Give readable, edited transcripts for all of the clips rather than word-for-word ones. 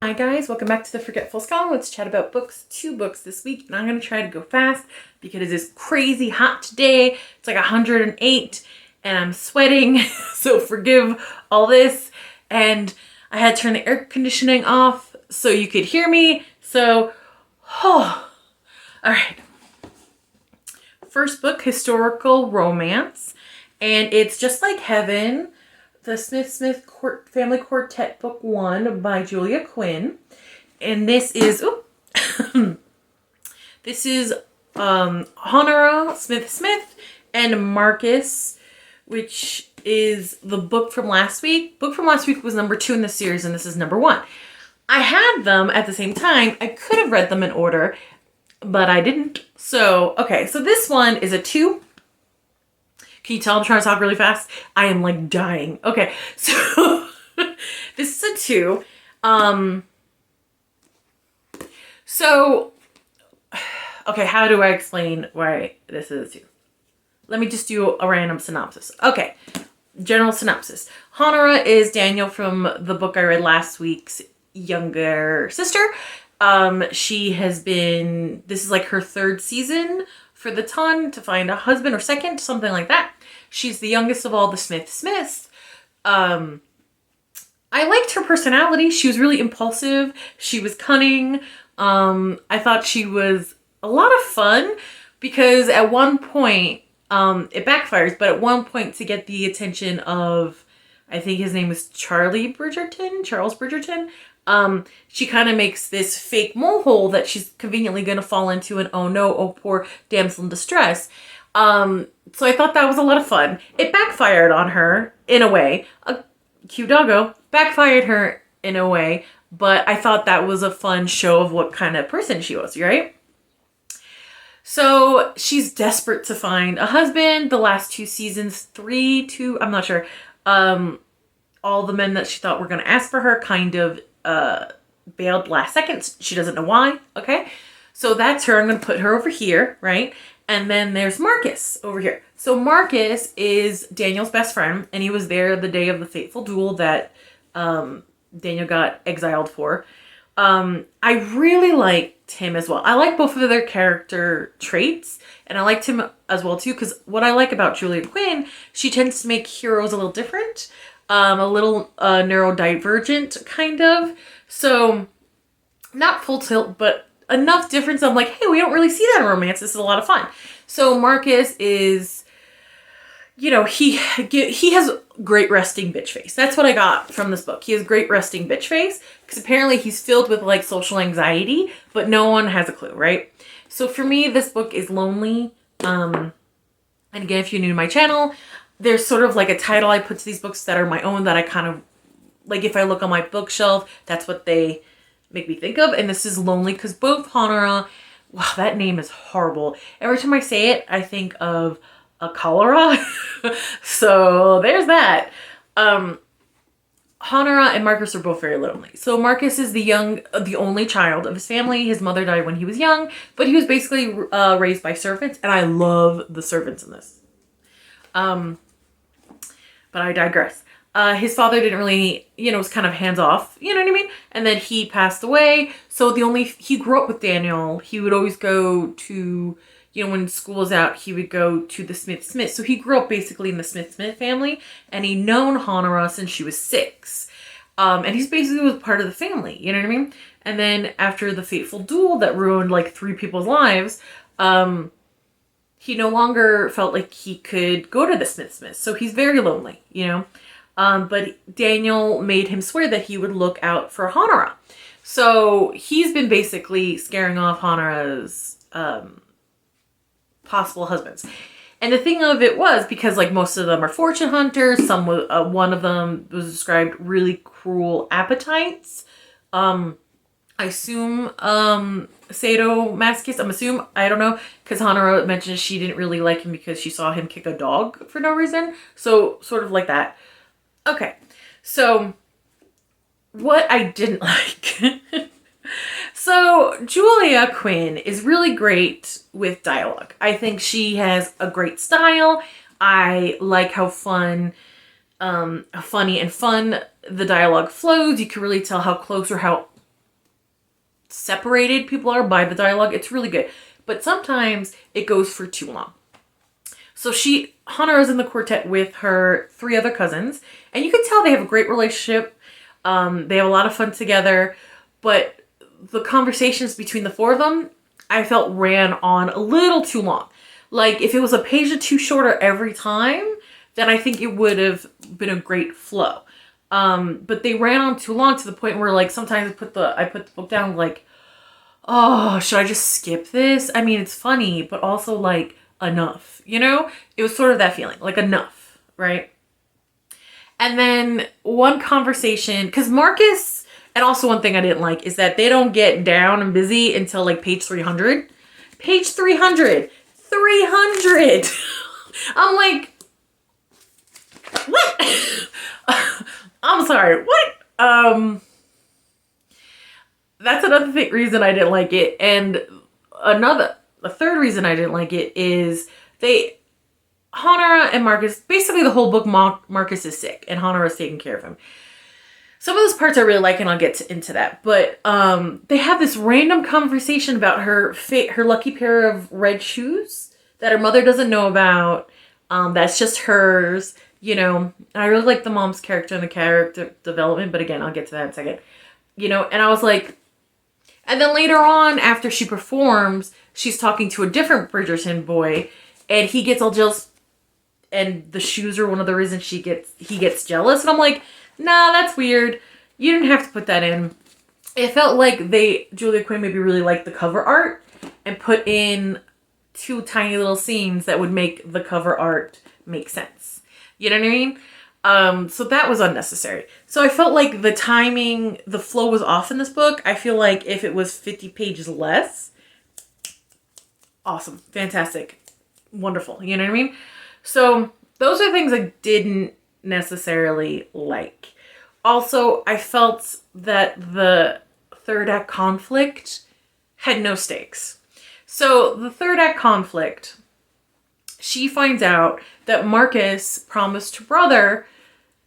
Hi guys, welcome back to the Forgetful Skull. Let's chat about books, 2 books this week, and I'm going to try to go fast because it is crazy hot today. It's like 108 and I'm sweating, so forgive all this. And I had to turn the air conditioning off so you could hear me. So, all right. First book, historical romance, and it's Just Like Heaven, the Smythe-Smith Family Quartet Book 1 by Julia Quinn. And this is, this is Honora Smythe-Smith and Marcus, which is the book from last week. Book from last week was number 2 in the series, and this is number 1. I had them at the same time. I could have read them in order, but I didn't. So, okay, so this one is a 2. Can you tell I'm trying to talk really fast? I am like dying. Okay, so this is a 2. Okay, how do I explain why this is a 2? Let me just do a random synopsis. Okay, general synopsis. Honora is Daniel from the book I read last week's younger sister. She has been, this is like her 3rd season for the ton to find a husband, or 2nd, something like that. She's the youngest of all the Smythe-Smiths. I liked her personality. She was really impulsive. She was cunning. I thought she was a lot of fun because at one point, it backfires, but at one point to get the attention of, I think his name was Charles Bridgerton, she kind of makes this fake mole that she's conveniently going to fall into, and oh no, oh poor damsel in distress. So I thought that was a lot of fun. It backfired on her in a way. Cute doggo. Backfired her in a way, but I thought that was a fun show of what kind of person she was, right? So she's desperate to find a husband. The last 2 seasons, 2, I'm not sure. All the men that she thought were going to ask for her kind of bailed last second. She doesn't know why. Okay, so that's her. I'm going to put her over here, right? And then there's Marcus over here. So Marcus is Daniel's best friend, and he was there the day of the fateful duel that Daniel got exiled for. I really liked him as well. I like both of their character traits, and I liked him as well too, because what I like about Julia Quinn, she tends to make heroes a little different, a little neurodivergent kind of. So not full tilt, but enough difference. I'm like, hey, we don't really see that in romance. This is a lot of fun. So Marcus is, you know, he has great resting bitch face. That's what I got from this book. He has great resting bitch face because apparently he's filled with like social anxiety, but no one has a clue, right? So for me, this book is lonely. And again, if you're new to my channel, there's sort of like a title I put to these books that are my own that I kind of, like if I look on my bookshelf, that's what they make me think of. And this is lonely because both Honora, wow, that name is horrible. Every time I say it, I think of a cholera. So there's that. Honora and Marcus are both very lonely. So Marcus is the only child of his family. His mother died when he was young, but he was basically raised by servants, and I love the servants in this. But I digress. His father didn't really, was kind of hands off, you know what I mean? And then he passed away. So he grew up with Daniel. He would always go to, when school was out, he would go to the Smythe-Smith. So he grew up basically in the Smythe-Smith family, and he known Honora since she was 6. And he's basically was part of the family, you know what I mean? And then after the fateful duel that ruined like 3 people's lives, he no longer felt like he could go to the Smythe-Smith. So he's very lonely, but Daniel made him swear that he would look out for Honora. So he's been basically scaring off Honora's possible husbands. And the thing of it was, because like most of them are fortune hunters, one of them was described really cruel appetites. I assume sadomasochist, I don't know, because Honora mentioned she didn't really like him because she saw him kick a dog for no reason. So sort of like that. Okay, so what I didn't like. So Julia Quinn is really great with dialogue. I think she has a great style. I like how funny and fun the dialogue flows. You can really tell how close or how separated people are by the dialogue. It's really good. But sometimes it goes for too long. So Hanara's in the quartet with her 3 other cousins, and you can tell they have a great relationship. They have a lot of fun together, but the conversations between the 4 of them, I felt ran on a little too long. Like, if it was a page or 2 shorter every time, then I think it would have been a great flow. But they ran on too long to the point where, like, sometimes I put the book down, like, oh, should I just skip this? I mean, it's funny, but also, like, enough, you know? It was sort of that feeling, like, enough, right? And then one conversation, because Marcus, and also one thing I didn't like is that they don't get down and busy until, like, page 300. Page 300! 300! I'm like, what? I'm sorry, what? That's another reason I didn't like it. And a third reason I didn't like it is Hanara and Marcus, basically the whole book, Marcus is sick and Hanara's taking care of him. Some of those parts I really like, and I'll get into that. But they have this random conversation about her lucky pair of red shoes that her mother doesn't know about. That's just hers. You know, I really like the mom's character and the character development. But again, I'll get to that in a second. You know, and I was like, and then later on, after she performs, she's talking to a different Bridgerton boy, and he gets all jealous, and the shoes are one of the reasons he gets jealous. And I'm like, nah, that's weird. You didn't have to put that in. It felt like Julia Quinn maybe really liked the cover art and put in 2 tiny little scenes that would make the cover art make sense. You know what I mean? So that was unnecessary. So I felt like the timing, the flow was off in this book. I feel like if it was 50 pages less, awesome, fantastic, wonderful. You know what I mean? So those are things I didn't necessarily like. Also, I felt that the 3rd act conflict had no stakes. So the 3rd act conflict, she finds out that Marcus promised her brother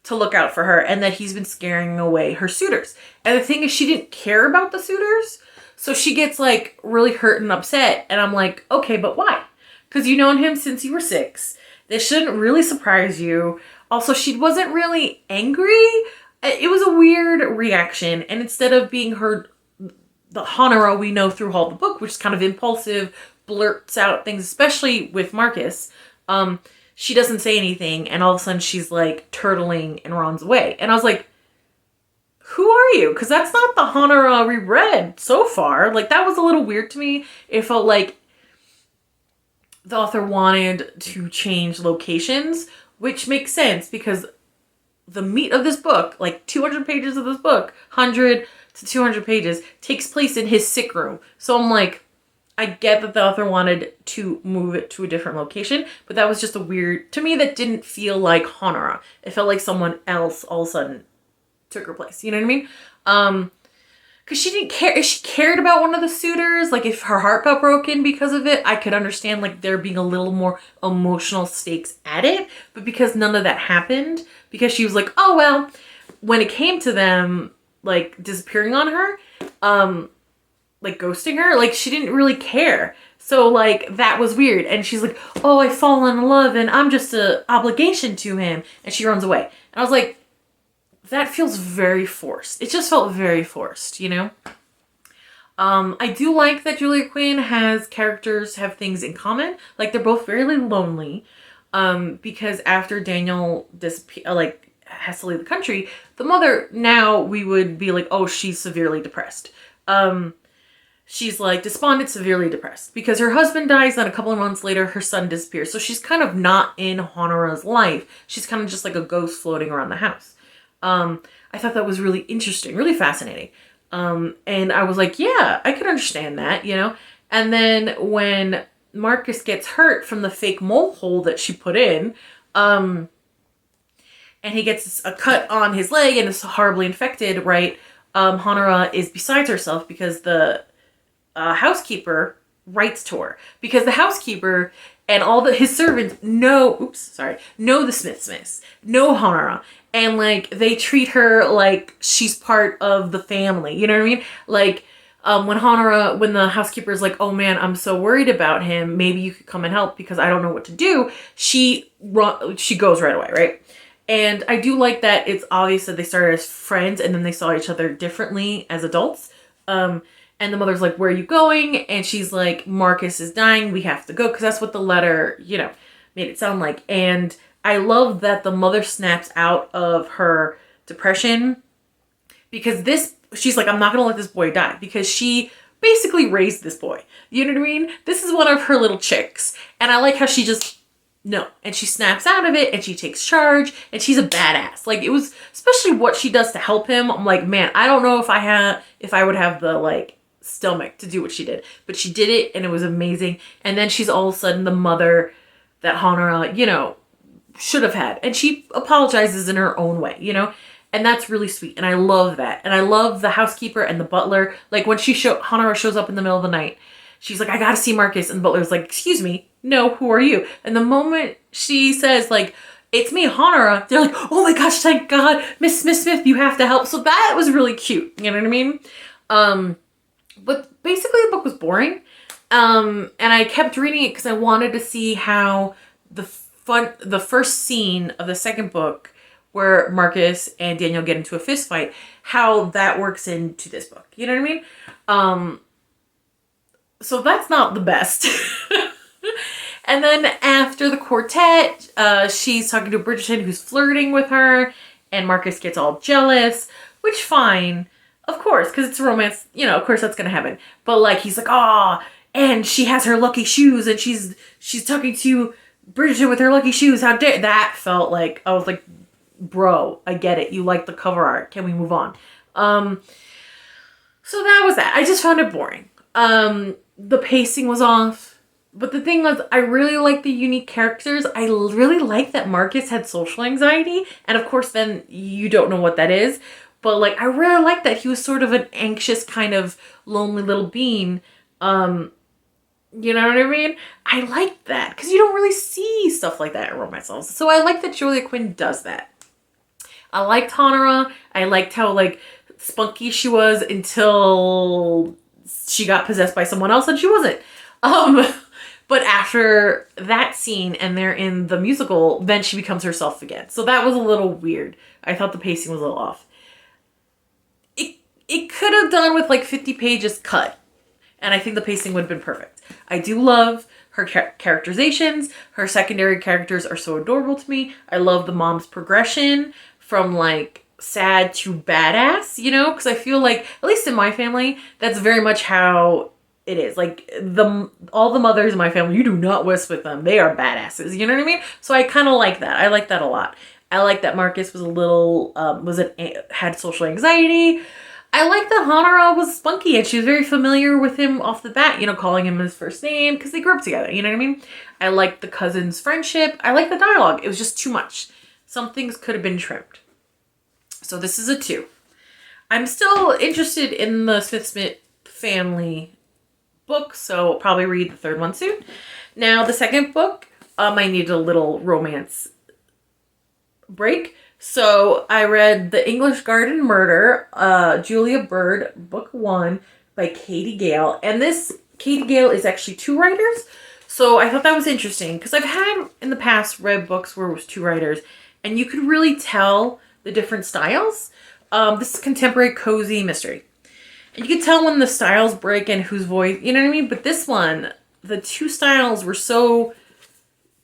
to look out for her and that he's been scaring away her suitors. And the thing is, she didn't care about the suitors. So she gets, like, really hurt and upset. And I'm like, okay, but why? Because you've known him since you were 6. This shouldn't really surprise you. Also, she wasn't really angry. It was a weird reaction. And instead of being the Hanara we know through all the book, which is kind of impulsive, blurts out things, especially with Marcus, she doesn't say anything, and all of a sudden she's like turtling and runs away. And I was like, who are you? Because that's not the Hanara we read so far. Like, that was a little weird to me. It felt like the author wanted to change locations, which makes sense because the meat of this book, like 200 pages of this book, 100 to 200 pages, takes place in his sick room. So I'm like, I get that the author wanted to move it to a different location, but that was just a weird, to me, that didn't feel like Hanara. It felt like someone else all of a sudden took her place. You know what I mean? Because she didn't care. If she cared about one of the suitors, like if her heart got broken because of it, I could understand like there being a little more emotional stakes at it. But because none of that happened, because she was like, oh, well, when it came to them, like disappearing on her, like ghosting her, like she didn't really care. So like that was weird. And she's like, oh, I've fallen in love and I'm just a obligation to him. And she runs away. And I was like, that feels very forced. It just felt very forced, you know? I do like that Julia Quinn has characters have things in common. Like they're both very lonely. Because after Daniel has to leave the country, the mother, now we would be like, oh, she's severely depressed. She's like despondent, severely depressed because her husband dies. Then a couple of months later, her son disappears. So she's kind of not in Hanara's life. She's kind of just like a ghost floating around the house. I thought that was really interesting, really fascinating. And I was like, yeah, I could understand that, you know? And then when Marcus gets hurt from the fake mole hole that she put in, and he gets a cut on his leg and is horribly infected, right? Hanara is beside herself because the housekeeper writes to her. Because the housekeeper and all his servants know the Smythe-Smiths, know Hanara. And like they treat her like she's part of the family. You know what I mean? Like When the housekeeper is like, oh man, I'm so worried about him, maybe you could come and help because I don't know what to do, she goes right away, right? And I do like that it's obvious that they started as friends and then they saw each other differently as adults. And the mother's like, where are you going? And she's like, Marcus is dying, we have to go, because that's what the letter, made it sound like. And I love that the mother snaps out of her depression, because she's like, I'm not gonna let this boy die, because she basically raised this boy. You know what I mean? This is one of her little chicks. And I like how she just, no. And she snaps out of it and she takes charge and she's a badass. Like, it was, especially what she does to help him. I'm like, man, I don't know if I would have the like stomach to do what she did, but she did it and it was amazing. And then she's all of a sudden the mother that Hanara, should have had. And she apologizes in her own way, and that's really sweet. And I love that. And I love the housekeeper and the butler. Like, when Hanara shows up in the middle of the night, she's like, I gotta see Marcus. And the butler's like, excuse me, no, who are you? And the moment she says, like, it's me, Hanara, they're like, oh my gosh, thank God, Miss Smythe-Smith, you have to help. So that was really cute. You know what I mean? But basically the book was boring. And I kept reading it because I wanted to see how the first scene of the second book, where Marcus and Daniel get into a fist fight, how that works into this book. You know what I mean? So that's not the best. And then after the quartet, she's talking to Bridgerton, who's flirting with her, and Marcus gets all jealous, which fine. Of course, because it's a romance, of course that's going to happen. But like, he's like, and she has her lucky shoes, and she's talking to Bridgerton with her lucky shoes. How dare that? Felt like, I was like, bro, I get it. You like the cover art. Can we move on? So that was that. I just found it boring. The pacing was off. But the thing was, I really like the unique characters. I really like that Marcus had social anxiety. And of course, then you don't know what that is. But like, I really like that he was sort of an anxious, kind of lonely little being. You know what I mean? I like that because you don't really see stuff like that in romance novels. So I like that Julia Quinn does that. I liked Hanara. I liked how like spunky she was until she got possessed by someone else and she wasn't. But after that scene and they're in the musical, then she becomes herself again. So that was a little weird. I thought the pacing was a little off. It could have done with like 50 pages cut. And I think the pacing would have been perfect. I do love her characterizations. Her secondary characters are so adorable to me. I love the mom's progression from like sad to badass, because I feel like, at least in my family, that's very much how it is. Like, all the mothers in my family, you do not mess with them. They are badasses. You know what I mean? So I kind of like that. I like that a lot. I like that Marcus was a little, had social anxiety. I like that Hanara was spunky and she was very familiar with him off the bat, calling him his first name because they grew up together. You know what I mean? I liked the cousins' friendship. I like the dialogue. It was just too much. Some things could have been trimmed. So this is a 2. I'm still interested in the Smythe-Smith family book, so I'll probably read the third one soon. Now, the second book, I needed a little romance break. So I read The English Garden Murder, Julia Bird, book 1 by Gayle. And this Gayle is actually 2 writers. So I thought that was interesting because I've had in the past read books where it was 2 writers and you could really tell the different styles. This is contemporary cozy mystery. And you could tell when the styles break and whose voice, you know what I mean? But this one, the 2 styles were so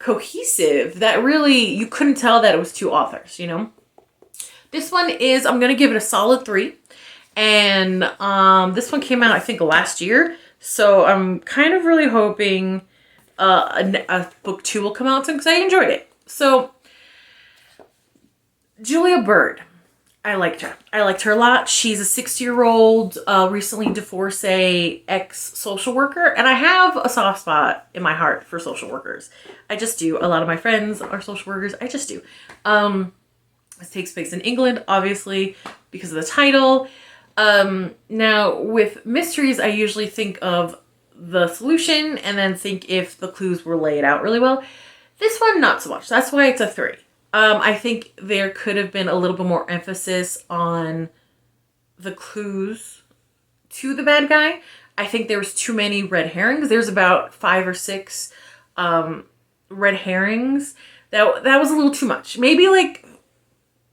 cohesive that really you couldn't tell that it was 2 authors, This one is, I'm going to give it a solid 3. And this one came out, I think, last year. So I'm kind of really hoping a book 2 will come out soon because I enjoyed it. So Julia Bird. I liked her. I liked her a lot. She's a 60-year-old, recently divorcee ex-social worker. And I have a soft spot in my heart for social workers. I just do. A lot of my friends are social workers. I just do. This takes place in England, obviously, because of the title. Now, with mysteries, I usually think of the solution and then think if the clues were laid out really well. This one, not so much. That's why it's a 3. I think there could have been a little bit more emphasis on the clues to the bad guy. I think there was too many red herrings. There's about 5 or 6 red herrings. That was a little too much. Maybe like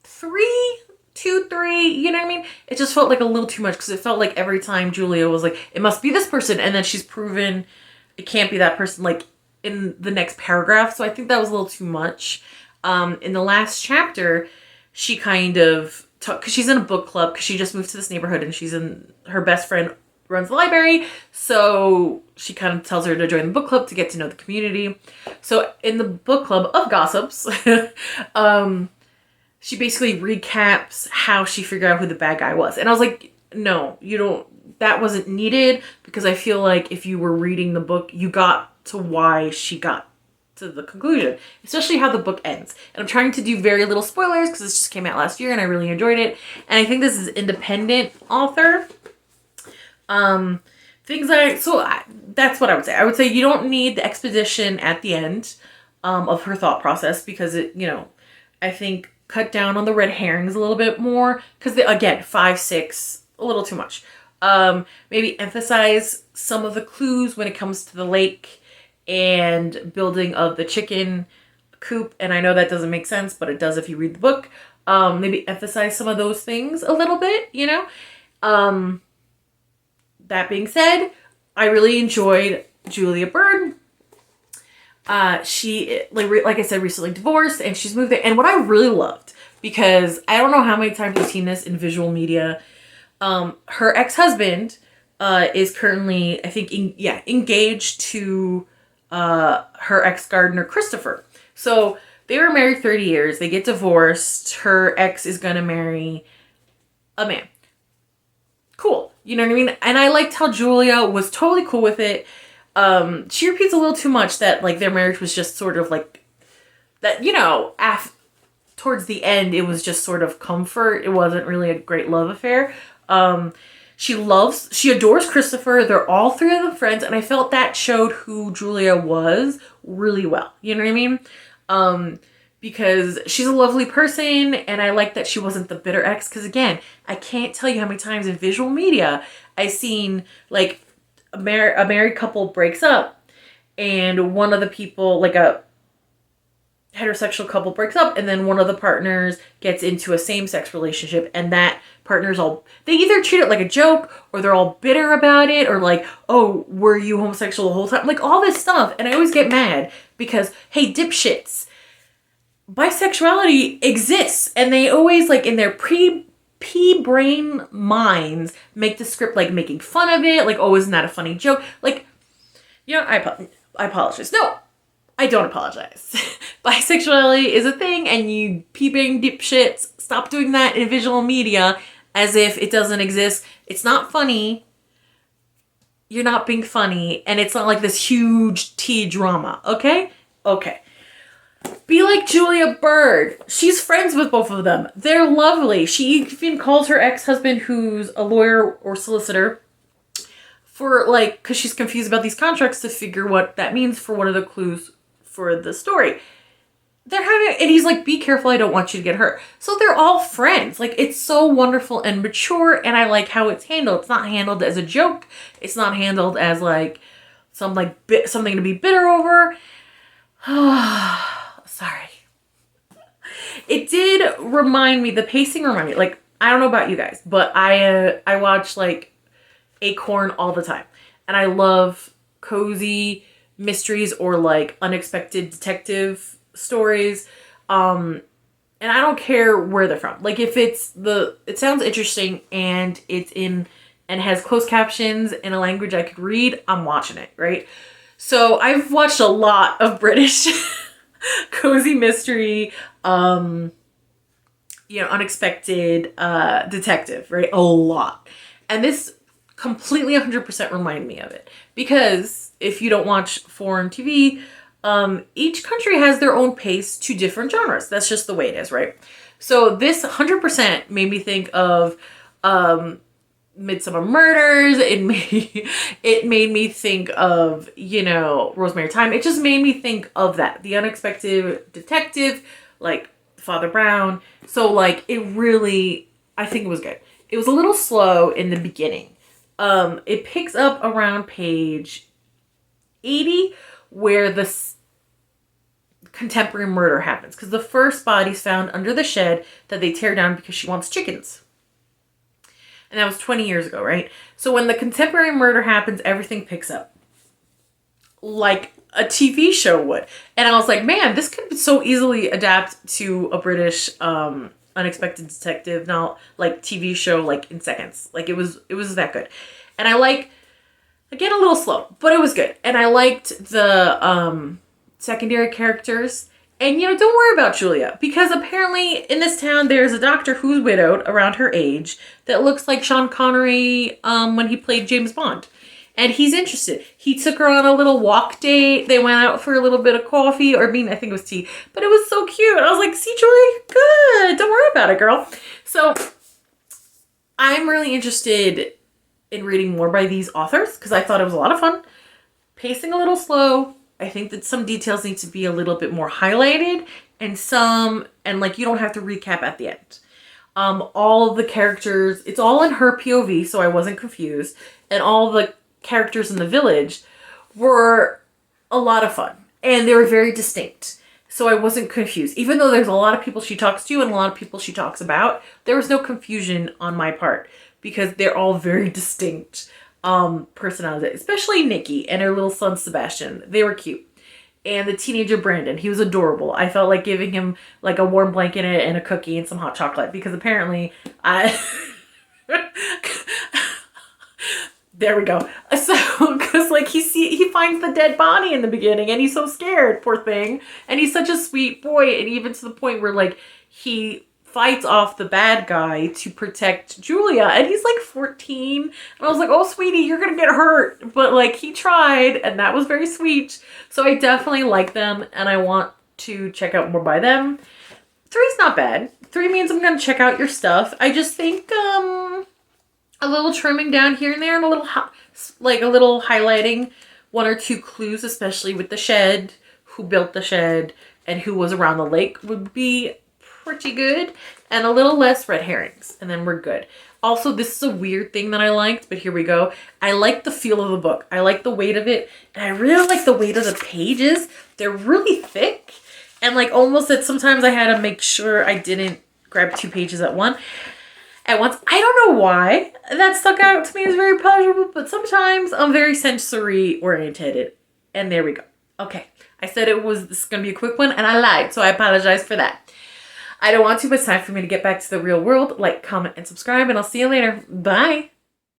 3, 2, 3, you know what I mean? It just felt like a little too much because it felt like every time Julia was like, it must be this person, and then she's proven it can't be that person, like in the next paragraph. So I think that was a little too much. In the last chapter, she kind of because she's in a book club because she just moved to this neighborhood and her best friend runs the library, so she kind of tells her to join the book club to get to know the community. So in the book club of gossips, she basically recaps how she figured out who the bad guy was. And I was like, no, you don't, that wasn't needed, because I feel like if you were reading the book, you got to why she got to the conclusion, especially how the book ends. And I'm trying to do very little spoilers because this just came out last year and I really enjoyed it. And I think this is independent author. That's what I would say. I would say you don't need the exposition at the end of her thought process, because it, I think cut down on the red herrings a little bit more, because again, 5, 6, a little too much. Maybe emphasize some of the clues when it comes to the lake and building of the chicken coop. And I know that doesn't make sense, but it does if you read the book. Maybe emphasize some of those things a little bit, That being said, I really enjoyed Julia Bird. She, like I said, recently divorced, and she's moved there. And what I really loved, because I don't know how many times I've seen this in visual media, her ex-husband is currently, I think, engaged to her ex-gardener, Christopher. So they were married 30 years. They get divorced. Her ex is going to marry a man. Cool. You know what I mean? And I liked how Julia was totally cool with it. She repeats a little too much that, like, their marriage was just sort of like that, towards the end, it was just sort of comfort. It wasn't really a great love affair. She adores Christopher. They're all 3 of them friends. And I felt that showed who Julia was really well. You know what I mean? Because she's a lovely person, and I like that she wasn't the bitter ex. Because again, I can't tell you how many times in visual media I've seen, like, a married couple breaks up, and one of the people, like a heterosexual couple, breaks up, and then one of the partners gets into a same-sex relationship, and that partner's they either treat it like a joke, or they're all bitter about it, or like, oh, were you homosexual the whole time? Like, all this stuff. And I always get mad because, hey, dipshits, bisexuality exists, and they always, like, in their pea-brain minds make the script like making fun of it, like, oh, isn't that a funny joke? Like, I apologize. No, I don't apologize. Bisexuality is a thing, and you pea-brain dipshits, stop doing that in visual media as if it doesn't exist. It's not funny. You're not being funny, and it's not like this huge tea drama, okay? Okay. Be like Julia Bird. She's friends with both of them. They're lovely. She even calls her ex-husband, who's a lawyer or solicitor, because she's confused about these contracts, to figure what that means for one of the clues for the story. And he's like, be careful, I don't want you to get hurt. So they're all friends. Like, it's so wonderful and mature, and I like how it's handled. It's not handled as a joke. It's not handled as, like, something to be bitter over. Sorry. It did the pacing reminded me, like, I don't know about you guys, but I watch, like, Acorn all the time. And I love cozy mysteries or, like, unexpected detective stories. And I don't care where they're from. Like, if it sounds interesting and and has closed captions in a language I could read, I'm watching it, right? So I've watched a lot of British cozy mystery, unexpected detective, right? A lot. And this completely 100% reminded me of it. Because if you don't watch foreign TV, each country has their own pace to different genres. That's just the way it is, right? So this 100% made me think of Midsummer Murders. It made me think of, Rosemary Time. It just made me think of that. The unexpected detective, like Father Brown. So, like, it really, I think it was good. It was a little slow in the beginning. It picks up around page 80 where the contemporary murder happens, because the first body's found under the shed that they tear down because she wants chickens. And that was 20 years ago, right? So when the contemporary murder happens, everything picks up like a TV show would. And I was like, man, this could so easily adapt to a British unexpected detective, now like TV show, like in seconds. Like it was that good. And I like, again, a little slow, but it was good. And I liked the secondary characters. And, you know, don't worry about Julia, because apparently in this town there's a doctor who's widowed around her age that looks like Sean Connery when he played James Bond. And he's interested. He took her on a little walk date. They went out for a little bit of coffee, or I think it was tea. But it was so cute. I was like, see, Julie? Good. Don't worry about it, girl. So I'm really interested in reading more by these authors because I thought it was a lot of fun. Pacing a little slow. I think that some details need to be a little bit more highlighted, and like you don't have to recap at the end. All of the characters, it's all in her POV, so I wasn't confused. And all the characters in the village were a lot of fun, and they were very distinct, so I wasn't confused. Even though there's a lot of people she talks to and a lot of people she talks about, there was no confusion on my part because they're all very distinct personalities, especially Nikki and her little son Sebastian. They were cute. And the teenager Brandon, he was adorable. I felt like giving him like a warm blanket and a cookie and some hot chocolate, because apparently there we go. So, because like he finds the dead body in the beginning and he's so scared, poor thing. And he's such a sweet boy, and even to the point where like he fights off the bad guy to protect Julia, and he's like 14. And I was like, oh sweetie, you're gonna get hurt. But like he tried, and that was very sweet. So I definitely like them, and I want to check out more by them. 3's not bad. 3 means I'm gonna check out your stuff. I just think a little trimming down here and there, and a little highlighting 1 or 2 clues, especially with the shed, who built the shed and who was around the lake, would be pretty good. And a little less red herrings, and then we're good. Also, this is a weird thing that I liked, but here we go. I like the feel of the book. I like the weight of it, and I really like the weight of the pages. They're really thick, and like almost that sometimes I had to make sure I didn't grab 2 pages at once. I don't know why that stuck out to me as very pleasurable, but sometimes I'm very sensory oriented, and there we go. Okay, I said this is going to be a quick one, and I lied, so I apologize for that. I don't want to, but it's time for me to get back to the real world. Like, comment, and subscribe, and I'll see you later. Bye.